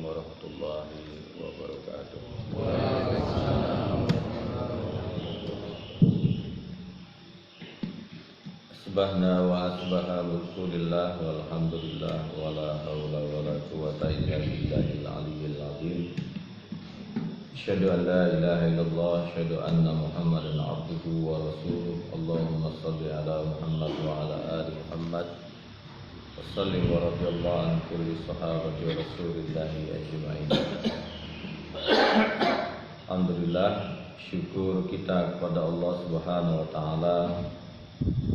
warahmatullahi wabarakatuh. Asbahna wa asbaha mulkulillah walhamdulillah wala hawla wala quwata illa billahil aliyyil azim. Asyhadu an la ilaha illallah, asyhadu anna Muhammadan abduhu wa rasuluh. Allahumma shalli ala Muhammad wa ala ali Muhammad. Wassallim wa radhiyallahu an kulli sahabati wa rasulillahi ajma'in. Alhamdulillah, syukur kita kepada Allah Subhanahu wa taala.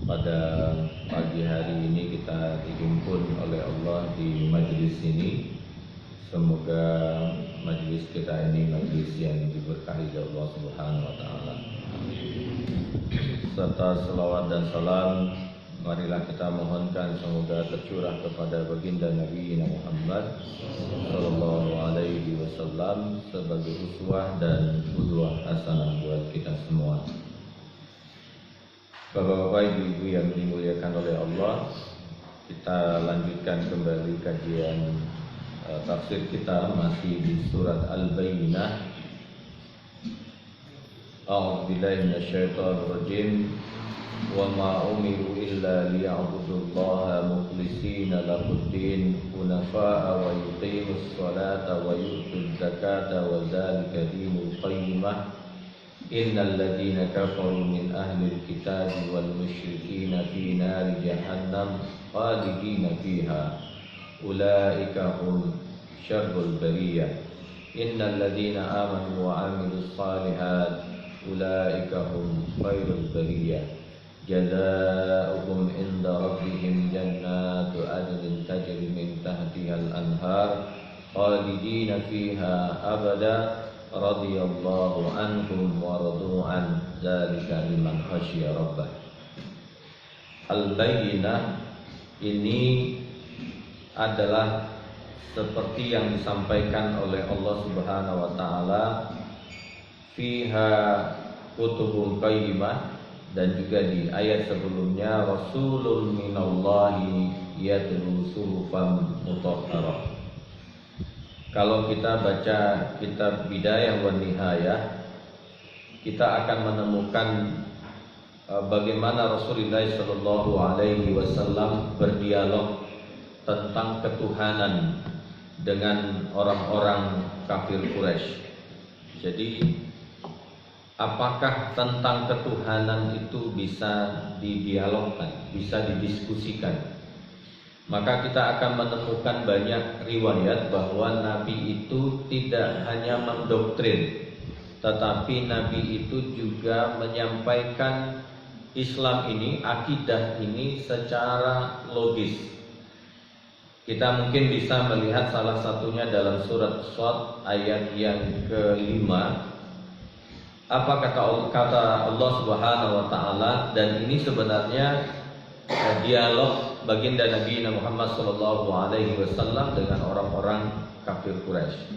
Pada pagi hari ini kita dihimpun oleh Allah di majlis ini. Semoga majlis kita ini majlis yang diberkahi oleh Allah Subhanahu wa taala. Serta selawat dan salam marilah kita mohonkan semoga tercurah kepada baginda Nabi Muhammad sallallahu alaihi wasallam sebagai uswah dan qudwah hasanah buat kita semua. Bapak-bapak, ibu-ibu yang dimuliakan oleh Allah, kita lanjutkan kembali kajian tafsir kita masih di surat Al-Bayyinah. A'udzubillahi minasyaitonir rajim. Wa ma umiru illa liya'budullaha mukhlishina lahuddin hunafa'a wa yuqimus sholata wa yutuz zakata wa dzalika dinul qayyimah. Innal ladzina kafaru min ahlil kitabi wal musyrikina fi nari jahannam khalidina fiha ulaika hum syarrul bariyah. Innal ladzina amanu wa 'amilus shalihat ulaika hum khairul bariyah. Jazaa'uhum 'inda rabbihim jannatu 'adnin tajri min tahtihal anhar khalidina fiha abada radhiyallahu anhum wa radu an dzalika liman khasyiya rabbah. Al-Bayyinah ini adalah seperti yang disampaikan oleh Allah Subhanahu wa taala, fiha kutubun qayyimah, dan juga di ayat sebelumnya rasulun minallahi yatlu suhufan mutahharah. Kalau kita baca kitab Bidayah wa Nihayah, kita akan menemukan bagaimana Rasulullah Shallallahu Alaihi Wasallam berdialog tentang ketuhanan dengan orang-orang kafir Quraisy. Jadi, apakah tentang ketuhanan itu bisa didialogkan, bisa didiskusikan? Maka kita akan menemukan banyak riwayat bahwa Nabi itu tidak hanya mendoktrin, tetapi Nabi itu juga menyampaikan Islam ini, akidah ini secara logis. Kita mungkin bisa melihat salah satunya dalam surat Shad ayat yang ke-5. Apa kata Allah Subhanahu wa taala, dan ini sebenarnya dialog baginda Nabi Muhammad sallallahu alaihi wasallam dengan orang-orang kafir Quraisy.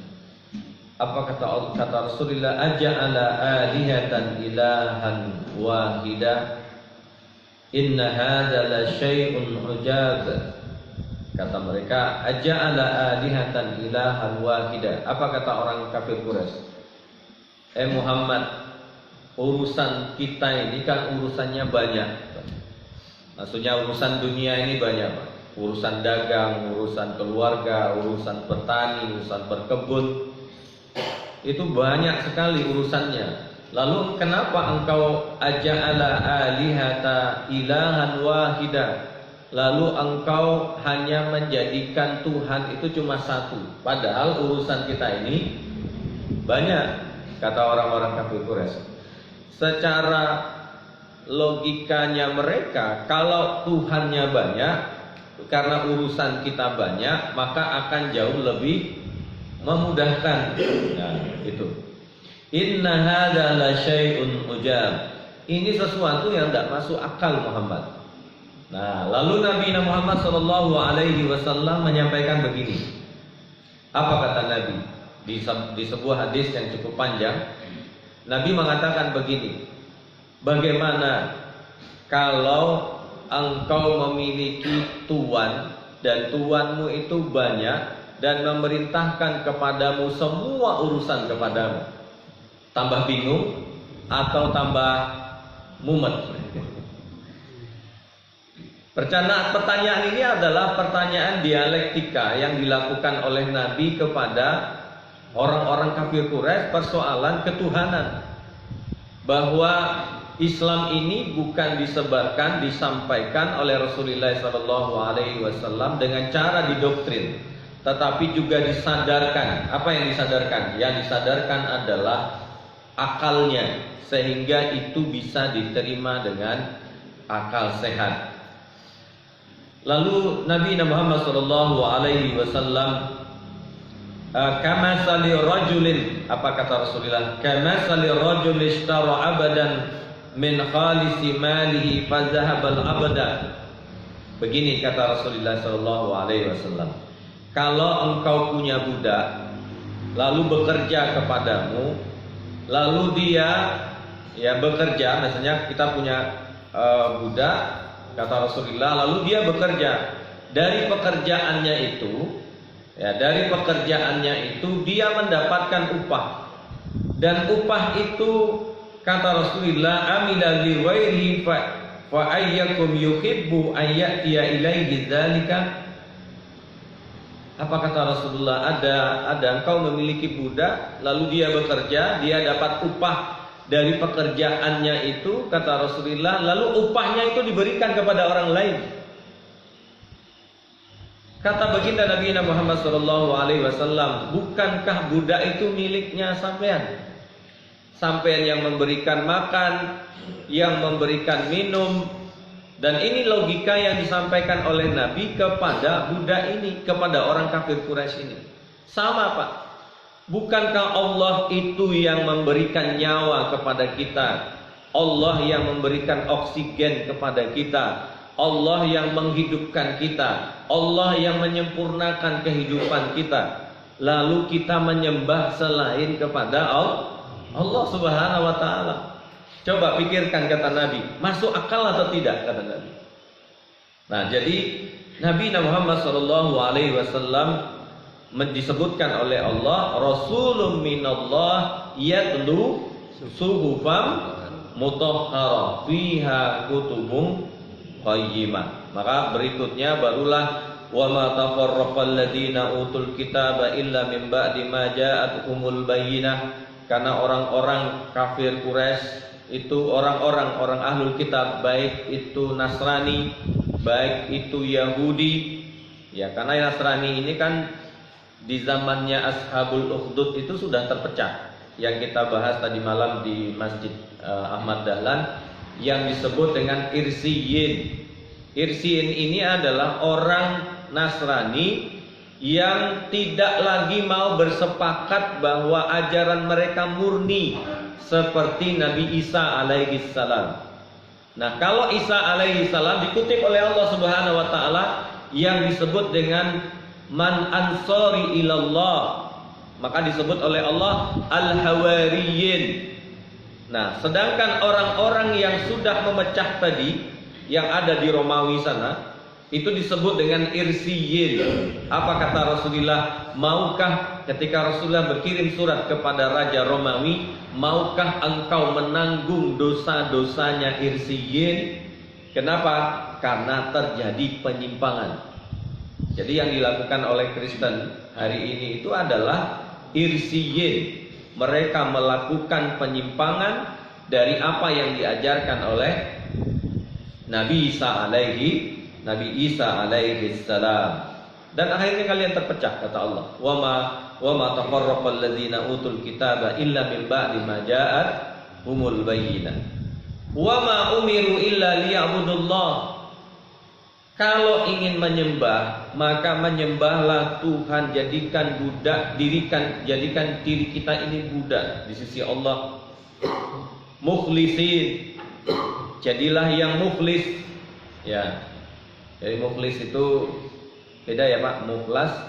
Apa kata Rasulullah, aja'ala alihatan ilahan wahida inna hadza la syai'un ujab. Kata mereka, aja'ala alihatan ilahan wahida. Apa kata orang kafir Quraisy? Muhammad, urusan kita ini kan urusannya banyak. Maksudnya urusan dunia ini banyak, Pak. Urusan dagang, urusan keluarga, urusan petani, urusan berkebun. Itu banyak sekali urusannya. Lalu kenapa engkau aja'ala alihata ilahan wahida? Lalu engkau hanya menjadikan Tuhan itu cuma satu. Padahal urusan kita ini banyak, kata orang-orang kafir Quraisy. Secara logikanya mereka, kalau Tuhannya banyak, karena urusan kita banyak, maka akan jauh lebih memudahkan. Nah, itu. Inna hadza la syai'un ujab. Ini sesuatu yang tidak masuk akal, Muhammad. Nah, lalu Nabi Muhammad sallallahu alaihi wasallam menyampaikan begini. Apa kata Nabi? Di sebuah hadis yang cukup panjang, Nabi mengatakan begini. Bagaimana kalau engkau memiliki tuan dan tuanmu itu banyak dan memerintahkan kepadamu semua urusan kepadamu. Tambah bingung atau tambah mumet? Pertanyaan ini adalah pertanyaan dialektika yang dilakukan oleh Nabi kepada orang-orang kafir Quraisy, persoalan ketuhanan. Bahwa Islam ini bukan disebarkan, disampaikan oleh Rasulullah SAW dengan cara didoktrin, tetapi juga disadarkan. Apa yang disadarkan? Yang disadarkan adalah akalnya, sehingga itu bisa diterima dengan akal sehat. Lalu Nabi Muhammad SAW, kamasali rajulin, apa kata Rasulullah? Kamasali rajul ishtara abadan min khalisi malihi fazahabal abada. Begini kata Rasulullah SAW, kalau engkau punya budak lalu bekerja kepadamu, lalu dia bekerja, misalnya kita punya budak, kata Rasulullah, lalu dia bekerja. Dari pekerjaannya itu dia mendapatkan upah, dan upah itu kata Rasulullah, amila li ghairihi fa ayyakum yuhibbu an ya'tiya ilaihi dzalika. Apa kata Rasulullah? Ada engkau memiliki budak, lalu dia bekerja, dia dapat upah dari pekerjaannya itu, kata Rasulullah, lalu upahnya itu diberikan kepada orang lain. Kata baginda Nabi Muhammad SAW, bukankah budak itu miliknya sampean? Sampean yang memberikan makan, yang memberikan minum. Dan ini logika yang disampaikan oleh Nabi kepada budak ini, kepada orang kafir Quraisy ini. Sama Pak, bukankah Allah itu yang memberikan nyawa kepada kita, Allah yang memberikan oksigen kepada kita, Allah yang menghidupkan kita, Allah yang menyempurnakan kehidupan kita, lalu kita menyembah selain kepada Allah Subhanahu wa ta'ala. Coba pikirkan, kata Nabi, masuk akal atau tidak, kata Nabi. Nah, jadi Nabi Muhammad SAW disebutkan oleh Allah, Rasulun minallah yatlu suhufam mutahharah fiha kutubun qayyimah. Maka berikutnya barulah wa ma tafarraqal ladzina utul kitaba illa min ba'di ma ja'atuhumul bayyinah. Karena orang-orang kafir Quraisy itu orang ahlul kitab, baik itu Nasrani, baik itu Yahudi. Ya, karena Nasrani ini kan di zamannya Ashabul Ukhdud itu sudah terpecah. Yang kita bahas tadi malam di Masjid Ahmad Dahlan, yang disebut dengan Irsiyin. Irsiyin ini adalah orang Nasrani yang tidak lagi mau bersepakat bahwa ajaran mereka murni seperti Nabi Isa alaihi salam. Nah, kalau Isa alaihi salam dikutip oleh Allah Subhanahu wa taala yang disebut dengan man ansori ilallah, maka disebut oleh Allah al-hawariyin. Nah, sedangkan orang-orang yang sudah memecah tadi yang ada di Romawi sana itu disebut dengan irsiyin. Apa kata Rasulullah? Maukah, ketika Rasulullah berkirim surat kepada Raja Romawi, maukah engkau menanggung dosa-dosanya irsiyin? Kenapa? Karena terjadi penyimpangan. Jadi yang dilakukan oleh Kristen hari ini itu adalah irsiyin. Mereka melakukan penyimpangan dari apa yang diajarkan oleh Nabi Isa alaihi salam. Dan akhirnya kalian terpecah, kata Allah. Wa ma tafarraqal ladzina utul kitaba illa min ba'di ma ja'atuhumul bayyinah. Wa ma umiru illa liya'budullah. Kalau ingin menyembah, maka menyembahlah Tuhan, jadikan jadikan diri kita ini budak di sisi Allah. Mukhlisin. Jadilah yang mukhlis. Ya. Jadi mukhlis itu beda ya Pak,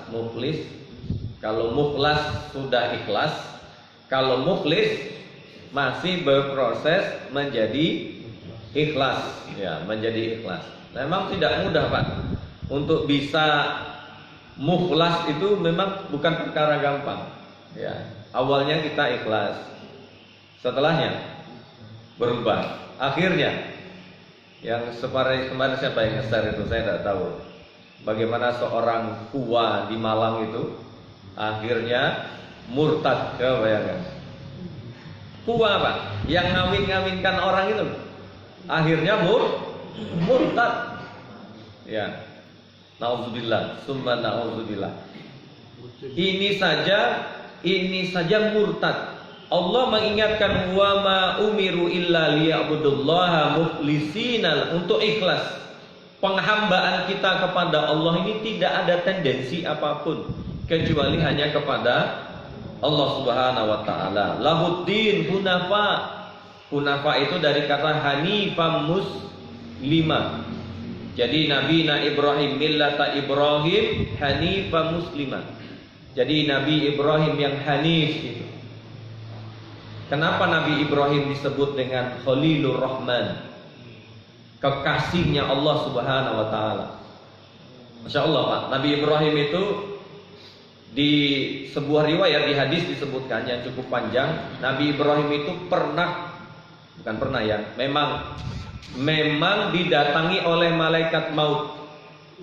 mukhlis. Kalau mukhlas sudah ikhlas, kalau mukhlis masih berproses menjadi ikhlas, ya, menjadi ikhlas. Memang tidak mudah Pak untuk bisa mukhlas itu memang bukan perkara gampang. Ya, awalnya kita ikhlas, setelahnya berubah. Akhirnya yang kemarin siapa yang nge-share itu saya tidak tahu. Bagaimana seorang tua di Malang itu akhirnya murtad, coba bayangkan. Tua Pak, yang ngawin-ngawinkan orang itu akhirnya murtad. Ya. Nauzubillah, summa nauzubillah. Ini saja murtad. Allah mengingatkan wa ma umiru illa liya'budullaha mukhlisina, untuk ikhlas. Penghambaan kita kepada Allah ini tidak ada tendensi apapun kecuali hanya kepada Allah Subhanahu wa taala. Lahuddin hunafa. Hunafa itu dari kata hanifam muslima. Jadi Nabi Ibrahim millata Ibrahim hanifam muslima. Jadi Nabi Ibrahim yang hanif itu. Kenapa Nabi Ibrahim disebut dengan Khalilur Rahman? Kekasihnya Allah Subhanahu wa taala. Masya Allah Pak, Nabi Ibrahim itu di sebuah riwayat di hadis disebutkan yang cukup panjang, Nabi Ibrahim itu memang didatangi oleh malaikat maut.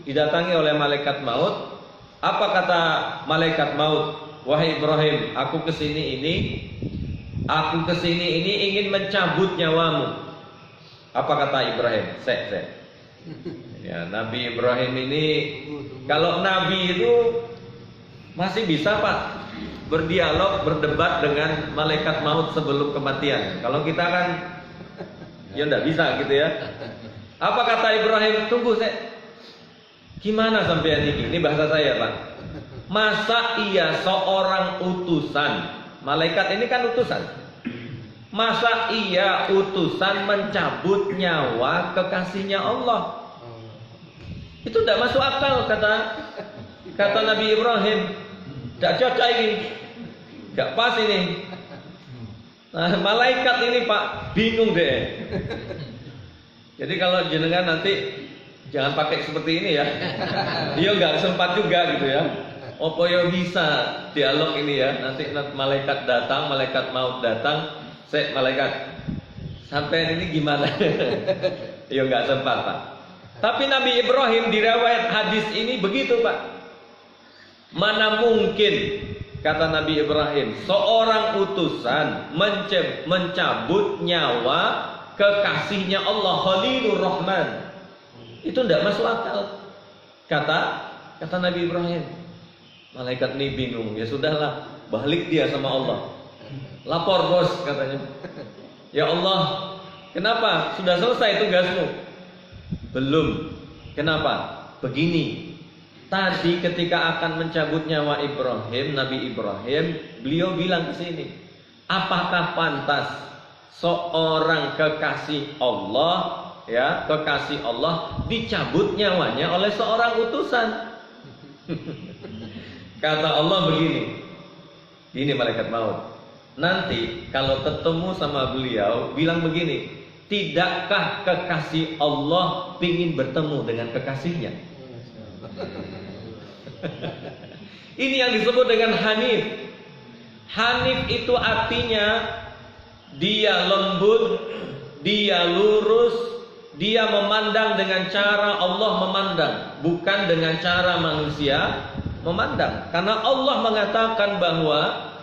Didatangi oleh malaikat maut. Apa kata malaikat maut? Wahai Ibrahim, aku kesini ini ingin mencabut nyawamu. Apa kata Ibrahim? Ya, Nabi Ibrahim ini, kalau Nabi itu masih bisa Pak berdialog, berdebat dengan malaikat maut sebelum kematian. Kalau kita kan ya enggak bisa gitu ya. Apa kata Ibrahim? Tunggu gimana sampean ini? Ini bahasa saya Pak. Masa iya seorang utusan, malaikat ini kan utusan. Masa iya utusan mencabut nyawa kekasihnya Allah? Itu tidak masuk akal, kata Nabi Ibrahim. Tidak cocok ini, tidak pas ini. Nah, malaikat ini Pak bingung deh. Jadi kalau jenengan nanti jangan pakai seperti ini ya. Dia nggak sempat juga gitu ya. Apa ya bisa dialog ini ya? Nanti malaikat datang, malaikat maut datang. Malaikat, sampai ini gimana? Ya nggak sempat Pak. Tapi Nabi Ibrahim di riwayat hadis ini begitu Pak. Mana mungkin, kata Nabi Ibrahim, seorang utusan mencabut nyawa kekasihnya Allah, Khalilur Rahman. Itu tidak masuk akal. Kata Nabi Ibrahim. Malaikat ini bingung. Ya sudahlah, balik dia sama Allah. Lapor bos, katanya. Ya Allah, kenapa? Sudah selesai tugasmu? Belum. Kenapa? Begini. Tadi ketika akan mencabut nyawa Ibrahim, Nabi Ibrahim, beliau bilang ke sini, apakah pantas seorang kekasih Allah, ya, kekasih Allah dicabut nyawanya oleh seorang utusan? Kata Allah begini. Ini malaikat maut. Nanti kalau ketemu sama beliau, bilang begini, tidakkah kekasih Allah ingin bertemu dengan kekasihnya? Ini yang disebut dengan hanif. Hanif itu artinya dia lembut, dia lurus, dia memandang dengan cara Allah memandang, bukan dengan cara manusia memandang. Karena Allah mengatakan bahwa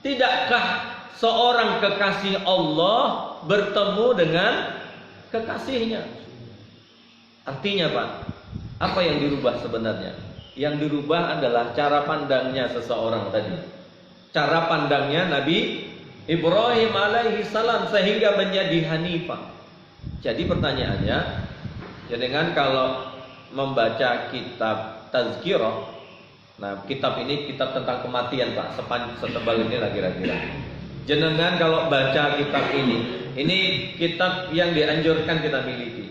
tidakkah seorang kekasih Allah bertemu dengan kekasihnya? Artinya Pak, apa yang dirubah sebenarnya? Yang dirubah adalah cara pandangnya seseorang tadi. Cara pandangnya Nabi Ibrahim alaihi salam sehingga menjadi hanifah. Jadi pertanyaannya, jangan kalau membaca kitab Tazkirah. Nah, kitab ini kitab tentang kematian Pak, setebal ini lah kira-kira. Jenengan kalau baca kitab ini kitab yang dianjurkan kita miliki.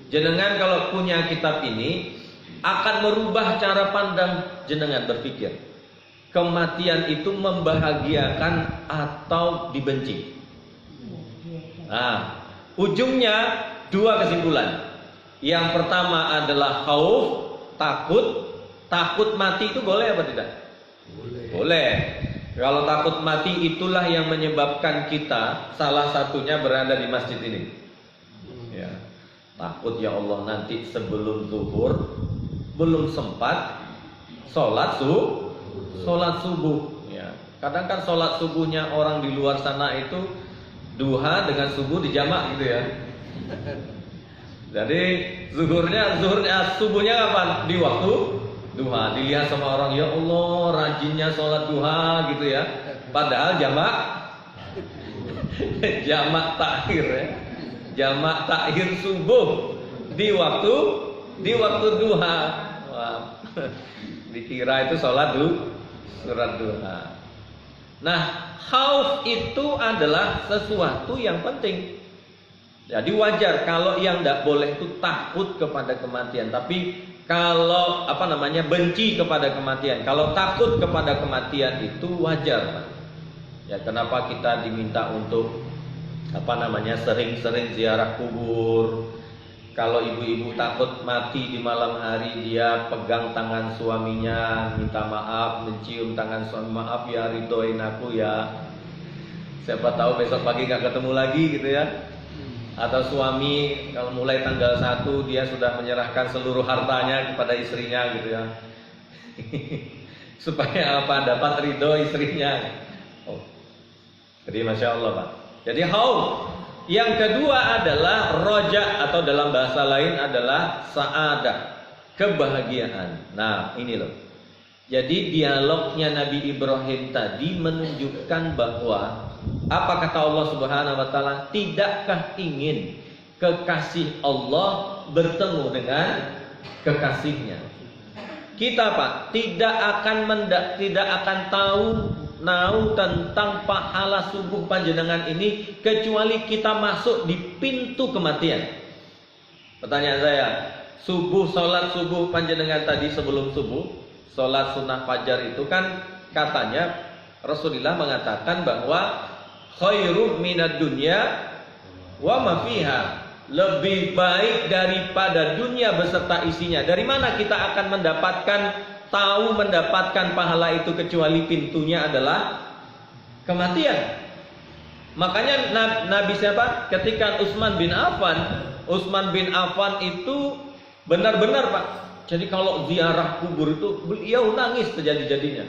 Jenengan kalau punya kitab ini akan merubah cara pandang jenengan berpikir. Kematian itu membahagiakan atau dibenci. Nah, ujungnya dua kesimpulan. Yang pertama adalah khauf, takut. Takut mati itu boleh apa tidak? Boleh. Kalau takut mati itulah yang menyebabkan kita salah satunya berada di masjid ini. Ya. Takut ya Allah nanti sebelum zuhur belum sempat sholat subuh. Ya. Kadang kan sholat subuhnya orang di luar sana itu duha dengan subuh dijamak gitu ya. Jadi subuhnya kapan? Di waktu duha. Dilihat sama orang, ya Allah rajinnya sholat duha gitu ya. Padahal jamak takhir ya. Jamak takhir subuh di waktu duha. Wah. Dikira itu sholat surat duha. Nah, khauf itu adalah sesuatu yang penting. Jadi wajar kalau yang tidak boleh itu takut kepada kematian. Tapi kalau benci kepada kematian. Kalau takut kepada kematian itu wajar. Ya, kenapa kita diminta untuk sering-sering ziarah kubur. Kalau ibu-ibu takut mati di malam hari, dia pegang tangan suaminya, minta maaf, mencium tangan suami, maaf ya, ridhoin aku ya. Siapa tahu besok pagi gak ketemu lagi gitu ya. Atau suami kalau mulai tanggal 1 dia sudah menyerahkan seluruh hartanya kepada istrinya gitu ya. Supaya dapat ridho istrinya. Oh. Jadi Masya Allah Pak. Jadi khauf. Yang kedua adalah roja, atau dalam bahasa lain adalah sa'adah, kebahagiaan. Nah ini loh. Jadi dialognya Nabi Ibrahim tadi menunjukkan bahwa apa kata Allah Subhanahu wa taala, tidakkah ingin kekasih Allah bertemu dengan kekasihnya? Kita Pak tidak akan tahu tentang pahala subuh panjenengan ini kecuali kita masuk di pintu kematian. Pertanyaan saya, sholat subuh panjenengan tadi sebelum subuh, sholat sunnah fajar itu kan katanya Rasulullah mengatakan bahwa khairum minad dunya wa ma fiha, lebih baik daripada dunia beserta isinya. Dari mana kita akan mendapatkan pahala itu kecuali pintunya adalah kematian. Makanya Nabi siapa? Ketika Utsman bin Affan itu benar-benar Pak. Jadi kalau ziarah kubur itu beliau nangis terjadi-jadinya.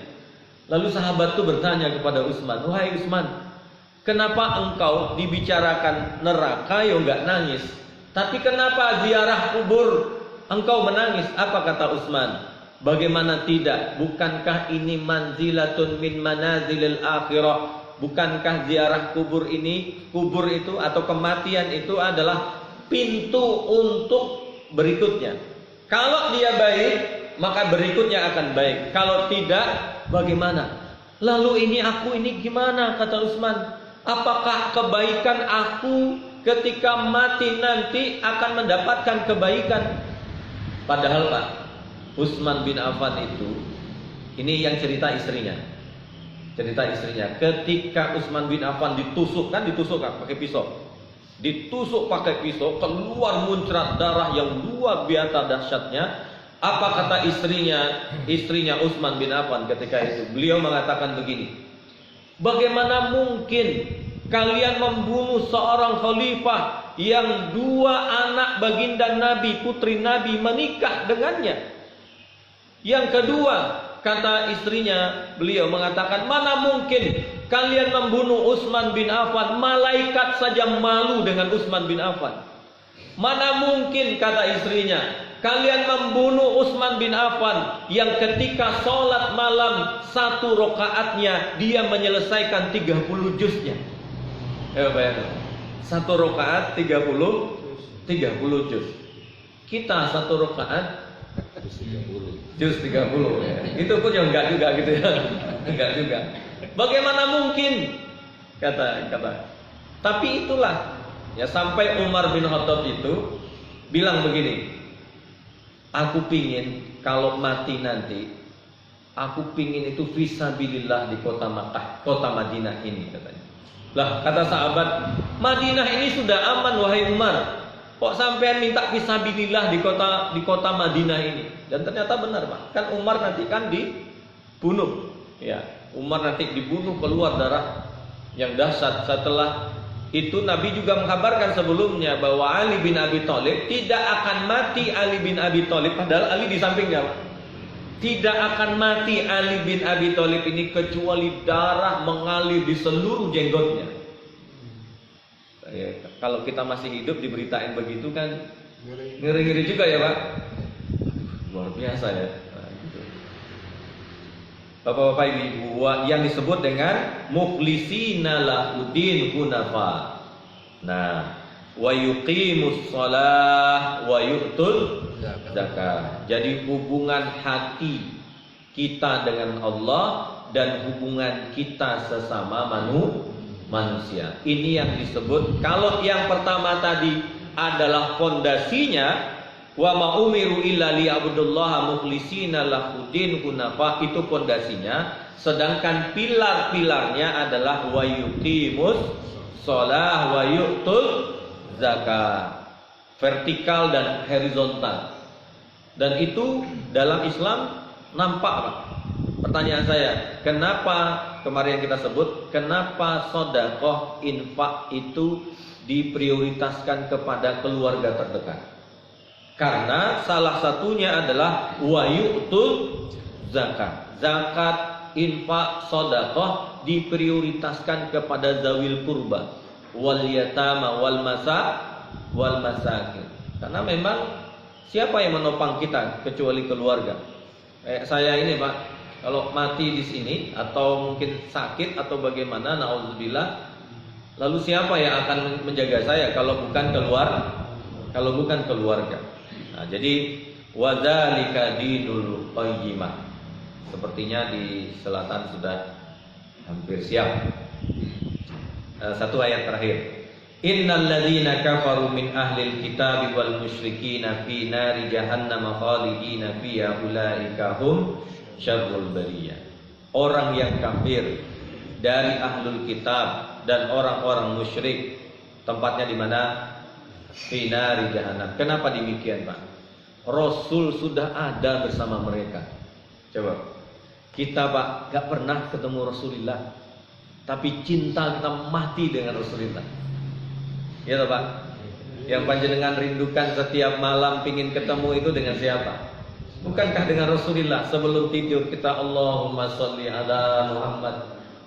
Lalu sahabat itu bertanya kepada Utsman, "Wahai Utsman, kenapa engkau dibicarakan neraka ya enggak nangis? Tapi kenapa ziarah kubur engkau menangis?" Apa kata Utsman? Bagaimana tidak? Bukankah ini manzilatun min manazilil akhirah? Bukankah ziarah kubur itu atau kematian itu adalah pintu untuk berikutnya? Kalau dia baik, maka berikutnya akan baik. Kalau tidak, bagaimana? Lalu aku ini gimana? Kata Utsman. Apakah kebaikan aku ketika mati nanti akan mendapatkan kebaikan? Padahal Pak, Utsman bin Affan itu, ini yang cerita istrinya. Ketika Utsman bin Affan ditusuk pakai pisau. Ditusuk pakai pisau, keluar muncrat darah yang luar biasa dahsyatnya. Apa kata istrinya Utsman bin Affan ketika itu? Beliau mengatakan begini, bagaimana mungkin kalian membunuh seorang khalifah yang 2 anak baginda Nabi, putri Nabi menikah dengannya? Yang kedua, kata istrinya, beliau mengatakan, mana mungkin kalian membunuh Utsman bin Affan, malaikat saja malu dengan Utsman bin Affan. Mana mungkin, kata istrinya, kalian membunuh Utsman bin Affan yang ketika sholat malam 1 rakaatnya dia menyelesaikan 30 juznya. Bayangkan, 1 rakaat 30 juz. Kita 1 rakaat juz 30 ya. Itu pun yang enggak juga gitu ya. Enggak juga. Bagaimana mungkin? Kata. Tapi itulah ya, sampai Umar bin Khattab itu bilang begini, aku pingin kalau mati nanti, aku pingin itu fisabilillah di kota Makkah, kota Madinah ini, katanya. Lah kata sahabat, Madinah ini sudah aman wahai Umar. kok sampean minta fisabilillah di kota Madinah ini? Dan ternyata benar, Pak. Kan Umar nanti kan dibunuh. Ya, Umar nanti dibunuh, keluar darah yang dahsyat. Setelah itu Nabi juga mengkabarkan sebelumnya bahwa Ali bin Abi Thalib tidak akan mati. Ali bin Abi Thalib, padahal Ali di sampingnya, Pak. Tidak akan mati Ali bin Abi Thalib ini kecuali darah mengalir di seluruh jenggotnya. Ya, kalau kita masih hidup diberitain begitu kan ngeri-ngeri juga ya, Pak. Luar biasa ya. Nah, gitu. Bapak-bapak Ibu, yang disebut dengan mukhlisina lahuddin hunafa. Nah, wa yuqimus shalah wa yu'tul zakat. Jadi hubungan hati kita dengan Allah dan hubungan kita sesama manusia. Ini yang disebut, kalau yang pertama tadi adalah fondasinya, wa ma umiru illa liya'budullaha mukhlishina lahuddin hunafa, itu fondasinya. Sedangkan pilar-pilarnya adalah wa yuqimus shalah wa yu'tul zakat. Vertikal dan horizontal. Dan itu dalam Islam nampak, Pak. Pertanyaan saya, kenapa kemarin yang kita sebut, kenapa sedekah infak itu diprioritaskan kepada keluarga terdekat? Karena salah satunya adalah wa yu'tul zakat. Zakat, infak, sedekah diprioritaskan kepada zawil qurba, wal yatama wal masakin. Karena memang siapa yang menopang kita kecuali keluarga? Saya ini, Pak, kalau mati di sini atau mungkin sakit atau bagaimana, naudzubillah, lalu siapa yang akan menjaga saya kalau bukan keluarga? Nah, jadi wadzalika dinul qayyimah. Sepertinya di selatan sudah hampir siap. Satu ayat terakhir. Innal ladzina kafaru min ahlil kitabi wal musyrikina fi nari jahannam khalidina fiha ulaika hum syarrul bariyah. Orang yang kafir dari ahlul kitab dan orang-orang musyrik tempatnya di mana? Fi nari jahannam. Kenapa demikian, Pak? Rasul sudah ada bersama mereka. Coba. Kita, Pak, gak pernah ketemu Rasulullah, tapi cinta kita mati dengan Rasulullah. Ya toh, Pak? Yang panjenengan rindukan setiap malam pingin ketemu itu dengan siapa? Bukankah dengan Rasulullah? Sebelum tidur kita Allahumma sholli ala Muhammad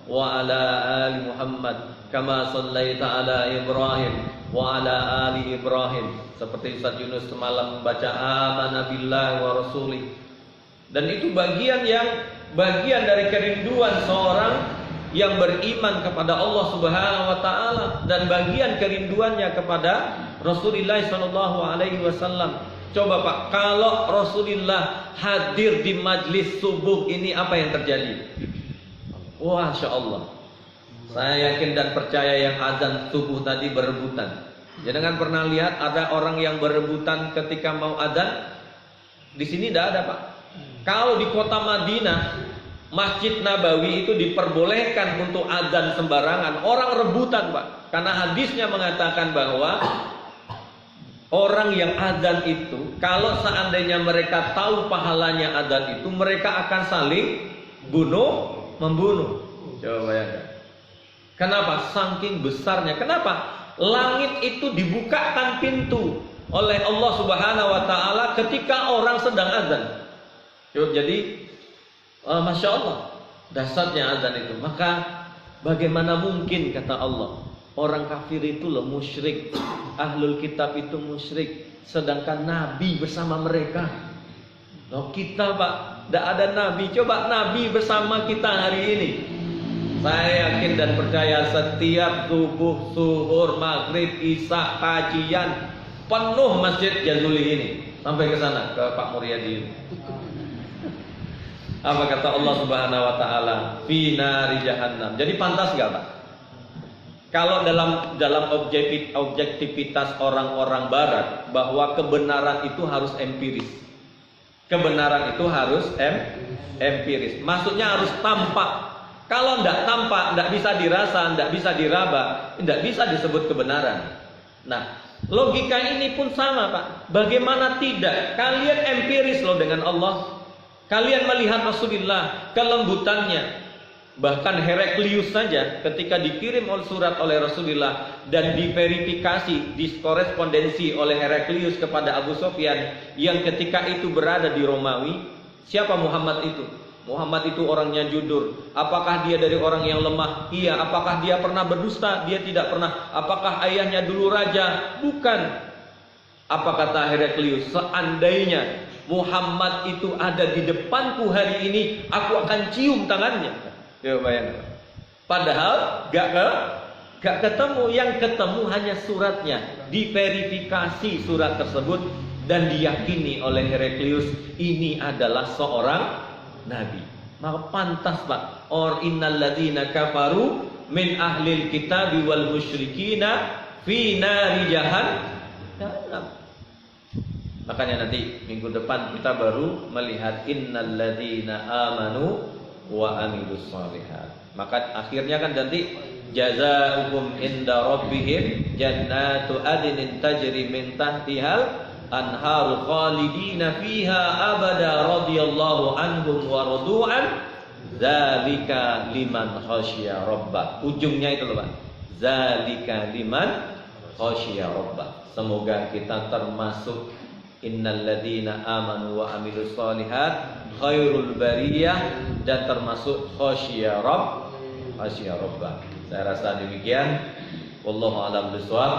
wa ala ali Muhammad kama shallaita ala Ibrahim wa ala ali Ibrahim. Seperti Ustaz Yunus semalam membaca amanna billahi wa rasuli. Dan itu bagian dari kerinduan seorang yang beriman kepada Allah Subhanahu wa taala, dan bagian kerinduannya kepada Rasulullah sallallahu alaihi wasallam. Coba, Pak, kalau Rasulullah hadir di majlis subuh ini, apa yang terjadi? Wah, Masya Allah. Saya yakin dan percaya yang azan subuh tadi berebutan. Jangan pernah lihat ada orang yang berebutan ketika mau azan? Di sini tidak ada, Pak. Kalau di kota Madinah, Masjid Nabawi itu diperbolehkan untuk azan sembarangan. Orang rebutan, Pak. Karena hadisnya mengatakan bahwa orang yang azan itu, kalau seandainya mereka tahu pahalanya azan itu, mereka akan saling membunuh. Coba bayangkan. Kenapa? Saking besarnya. Kenapa? Langit itu dibukakan pintu oleh Allah Subhanahu wa taala ketika orang sedang azan. Jadi Masya Allah, dasarnya azan itu. Maka bagaimana mungkin, kata Allah, orang kafir itu loh musyrik, ahlul kitab itu musyrik, sedangkan Nabi bersama mereka. Loh, kita, Pak, tidak ada Nabi. Coba Nabi bersama kita hari ini. Saya yakin dan percaya setiap subuh, zuhur, maghrib, isya, kajian penuh Masjid Jazuli ini. Sampai ke sana, ke Pak Muryadi. Apa kata Allah Subhanahu wa taala? Fi nari jahannam. Jadi pantas enggak, Pak? Kalau dalam objektivitas orang-orang barat bahwa kebenaran itu harus empiris. Kebenaran itu harus empiris. Maksudnya harus tampak. Kalau enggak tampak, enggak bisa dirasa, enggak bisa diraba, enggak bisa disebut kebenaran. Nah, Logika ini pun sama, Pak. Bagaimana tidak? Kalian empiris loh dengan Allah. Kalian melihat Rasulullah, kelembutannya. Bahkan Heraklius saja ketika dikirim surat oleh Rasulullah dan diverifikasi, diskorespondensi oleh Heraklius kepada Abu Sufyan yang ketika itu berada di Romawi. Siapa Muhammad itu? Muhammad itu orangnya jujur. Apakah dia dari orang yang lemah? Iya. Apakah dia pernah berdusta? Dia tidak pernah. Apakah ayahnya dulu raja? Bukan. Apa kata Heraklius? Seandainya Muhammad itu ada di depanku hari ini, aku akan cium tangannya. Coba bayangkan. Padahal gak ketemu. Yang ketemu hanya suratnya. Diverifikasi surat tersebut dan diyakini oleh Heraklius ini adalah seorang nabi. Maka pantas, Pak. Or innal ladzina kafaru min ahlil kitabi wal musyrikina fi nari jahannam. Makanya nanti minggu depan kita baru melihat innal ladzina amanu wa amilus shalihat. Maka akhirnya kan nanti jazaa'uhum inda rabbihim jannatu adnin tajri min tahtihal anharu khalidina fiha abada radhiyallahu anhum wa radu'an zalika liman khasyiya rabbah. Ujungnya itu loh, Pak. Zalika liman khasyiya rabbah. Semoga kita termasuk innal ladzina amanu wa amilus shalihat khairul bariyah dan termasuk khasyiya rabbah. Saya rasa demikian. Wallahu a'lam bishawab.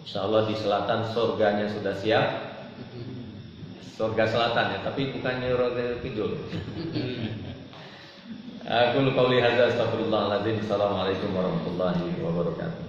Insyaallah di selatan surganya sudah siap. Surga selatan ya, tapi bukannya surga kidul. Aku qauli hadza astaghfirullahaladzim. Assalamualaikum warahmatullahi wabarakatuh.